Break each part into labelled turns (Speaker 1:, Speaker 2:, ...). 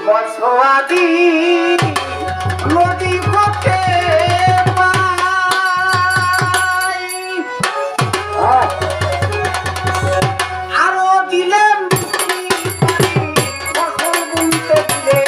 Speaker 1: বসবাদি নদী পথে পাই আরো দিলেন ফসল বুনতে দিলে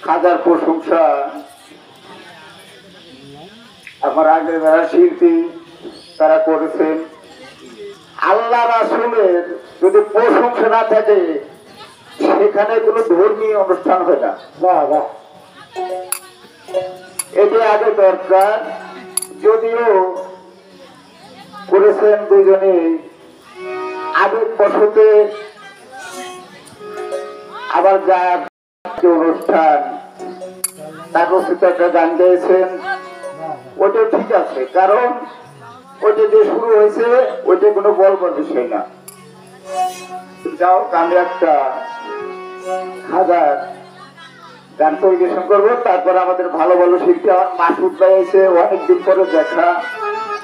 Speaker 2: হাজার প্রশংসা আমার আগে যারা শিল্পী তারা করেছেন। আল্লাহ রাসূলের যদি প্রশংসা না থাকে সেখানে কোনো ধর্মীয় অনুষ্ঠান হয় না। এটি আগে দরকার। যদিও করেছেন দুজনে আবেগ বসতে, আবার যা অনুষ্ঠান তার রচিত একটা গান গেয়েছেন, ওটা ঠিক আছে, কারণ ওইটা যে শুরু হয়েছে ওইটা কোনো বলবার বিষয় না। যাও আমি একটা হাজার গান পরিবেশন করবো। তারপর আমাদের ভালো ভালো শিল্পী আমার মাসুদ ভাই এসে অনেকদিন পরে দেখা।